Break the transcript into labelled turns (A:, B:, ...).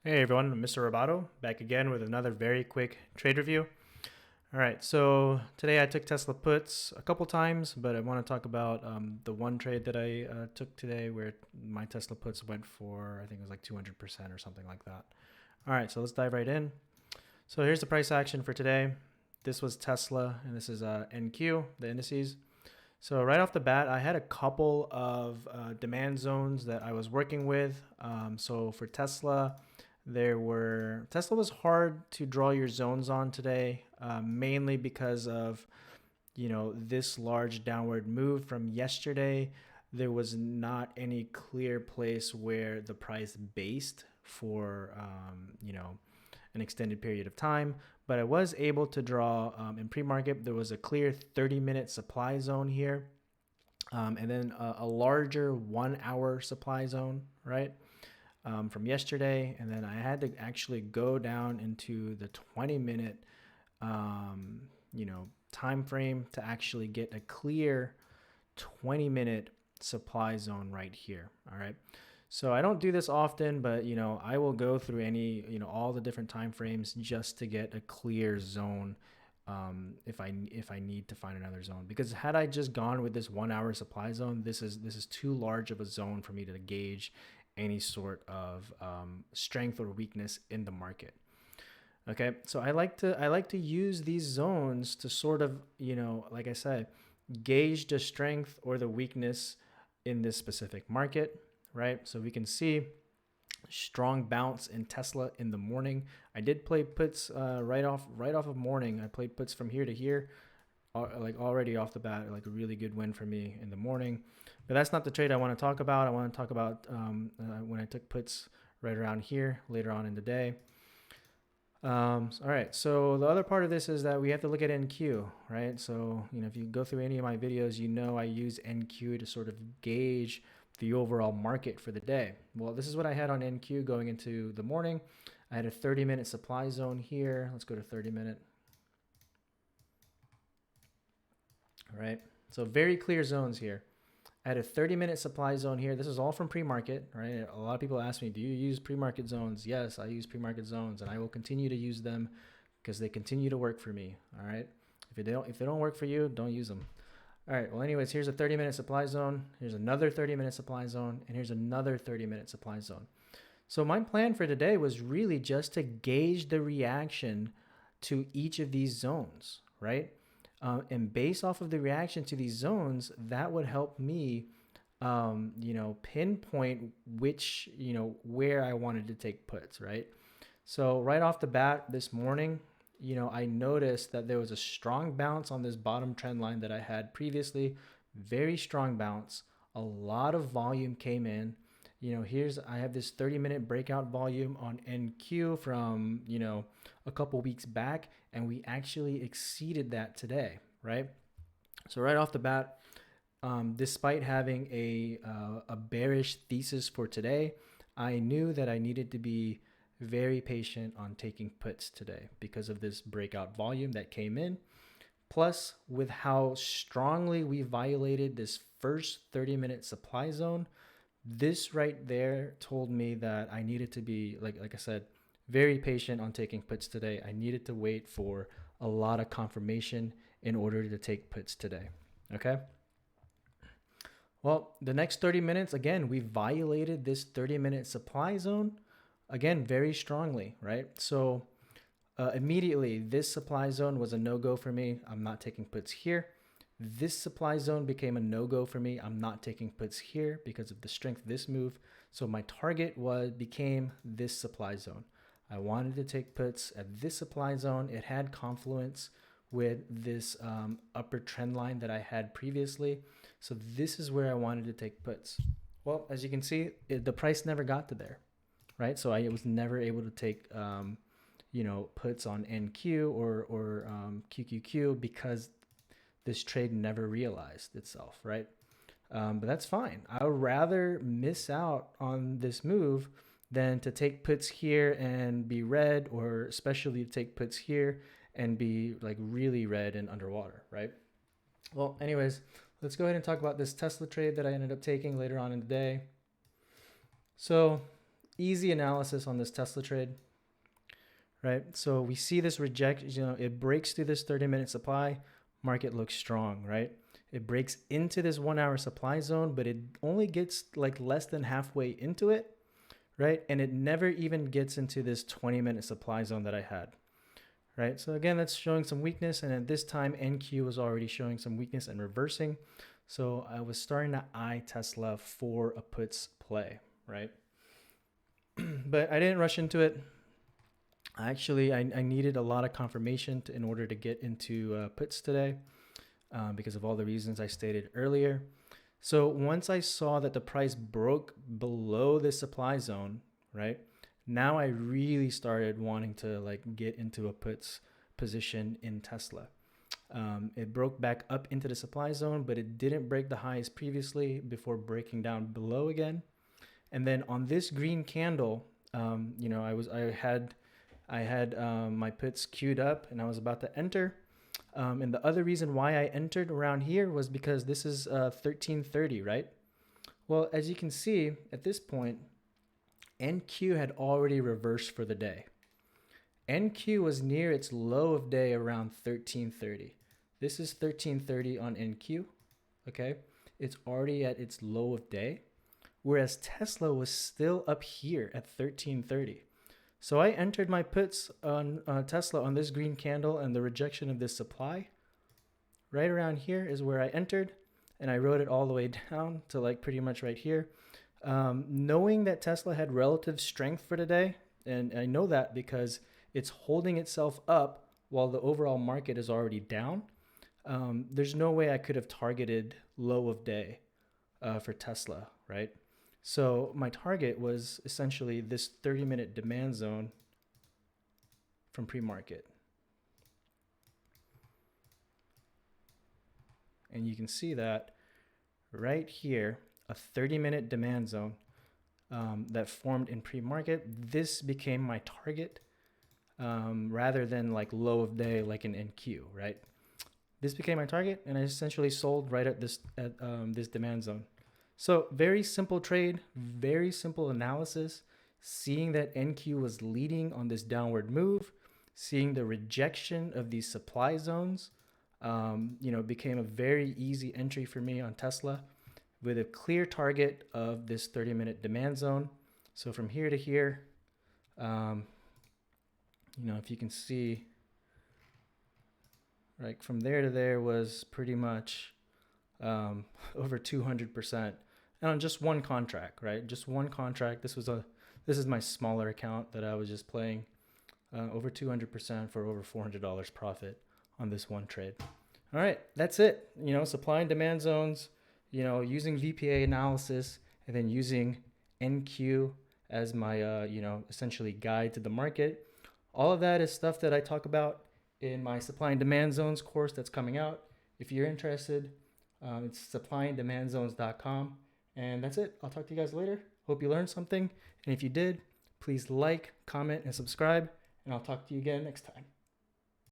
A: Hey everyone, Mr. Roboto back again with another very quick trade review. All right, so today I took Tesla puts a couple times, but I want to talk about the one trade that I took today where my Tesla puts went for, I think it was like 200% or something like that. All right, so let's dive right in. So here's the price action for today. This was Tesla, and this is NQ, the indices. So right off the bat, I had a couple of demand zones that I was working with. So for Tesla, Tesla was hard to draw your zones on today, mainly because of this large downward move from yesterday. There was not any clear place where the price based for an extended period of time, but I was able to draw in pre-market. There was a clear 30-minute supply zone here, and then a larger 1 hour supply zone, right? From yesterday, and then I had to actually go down into the 20-minute, time frame to actually get a clear 20-minute supply zone right here. All right. So I don't do this often, but I will go through all the different time frames just to get a clear zone. If I need to find another zone, because had I just gone with this 1 hour supply zone, this is too large of a zone for me to gauge any sort of strength or weakness in the market. Okay, so I like to use these zones to sort of like I said, gauge the strength or the weakness in this specific market, right? So we can see strong bounce in Tesla in the morning. I did play puts right off of morning. I played puts from here to here, like already off the bat, like a really good win for me in the morning. But that's not the trade I want to talk about. I want to talk about when I took puts right around here later on in the day. All right, so the other part of this is that we have to look at NQ, right? So, if you go through any of my videos, I use NQ to sort of gauge the overall market for the day. Well, this is what I had on NQ going into the morning. I had a 30-minute supply zone here. Let's go to 30-minute. All right, so very clear zones here. I had a 30-minute supply zone here. This is all from pre-market, right? A lot of people ask me, do you use pre-market zones? Yes, I use pre-market zones, and I will continue to use them because they continue to work for me, all right? If they don't work for you, don't use them. All right, well, anyways, here's a 30-minute supply zone. Here's another 30-minute supply zone, and here's another 30-minute supply zone. So my plan for today was really just to gauge the reaction to each of these zones, right? And based off of the reaction to these zones, that would help me, pinpoint which, where I wanted to take puts, right? So right off the bat this morning, I noticed that there was a strong bounce on this bottom trend line that I had previously, very strong bounce. A lot of volume came in. I have this 30-minute breakout volume on NQ from, a couple weeks back, and we actually exceeded that today, right? So right off the bat, despite having a bearish thesis for today, I knew that I needed to be very patient on taking puts today because of this breakout volume that came in. Plus, with how strongly we violated this first 30-minute supply zone, this right there told me that I needed to be, like I said, very patient on taking puts today. I needed to wait for a lot of confirmation in order to take puts today. Okay. Well, the next 30 minutes, again, we violated this 30-minute supply zone, again, very strongly, right? So immediately, this supply zone was a no-go for me. I'm not taking puts here. This supply zone became a no-go for me. I'm not taking puts here because of the strength of this move. So my target became this supply zone. I wanted to take puts at this supply zone. It had confluence with this upper trend line that I had previously. So this is where I wanted to take puts. Well, as you can see, the price never got to there, right? So I was never able to take puts on NQ or QQQ because this trade never realized itself, right? But that's fine. I would rather miss out on this move than to take puts here and be red, or especially to take puts here and be like really red and underwater, right? Well, anyways, let's go ahead and talk about this Tesla trade that I ended up taking later on in the day. So easy analysis on this Tesla trade, right? So we see this reject, it breaks through this 30-minute supply, market looks strong, right? It breaks into this 1 hour supply zone, but it only gets like less than halfway into it, right? And it never even gets into this 20-minute supply zone that I had, right? So again, that's showing some weakness. And at this time, NQ was already showing some weakness and reversing. So I was starting to eye Tesla for a puts play, right? But I didn't rush into it. Actually, I needed a lot of confirmation in order to get into puts today because of all the reasons I stated earlier. So once I saw that the price broke below the supply zone, right, now I really started wanting to like get into a puts position in Tesla. It broke back up into the supply zone, but it didn't break the highs previously before breaking down below again. And then on this green candle, I had my puts queued up and I was about to enter. And the other reason why I entered around here was because this is 1330, right? Well, as you can see at this point, NQ had already reversed for the day. NQ was near its low of day around 1330. This is 1330 on NQ, okay? It's already at its low of day, whereas Tesla was still up here at 1330. So I entered my puts on Tesla on this green candle and the rejection of this supply. Right around here is where I entered, and I wrote it all the way down to like pretty much right here. Knowing that Tesla had relative strength for today, and I know that because it's holding itself up while the overall market is already down. There's no way I could have targeted low of day for Tesla, right? So my target was essentially this 30-minute demand zone from pre-market. And you can see that right here, a 30-minute demand zone that formed in pre-market. This became my target rather than like low of day like an NQ, right? This became my target, and I essentially sold right at this demand zone. So very simple trade, very simple analysis, seeing that NQ was leading on this downward move, seeing the rejection of these supply zones, became a very easy entry for me on Tesla with a clear target of this 30-minute demand zone. So from here to here, if you can see, right, from there to there was pretty much over 200%. And on just one contract, right? Just one contract. This is my smaller account that I was just playing over 200% for over $400 profit on this one trade. All right, that's it. Supply and demand zones, using VPA analysis and then using NQ as my, essentially guide to the market. All of that is stuff that I talk about in my supply and demand zones course that's coming out. If you're interested, it's supplyanddemandzones.com. And that's it. I'll talk to you guys later. Hope you learned something. And if you did, please like, comment, and subscribe. And I'll talk to you again next time.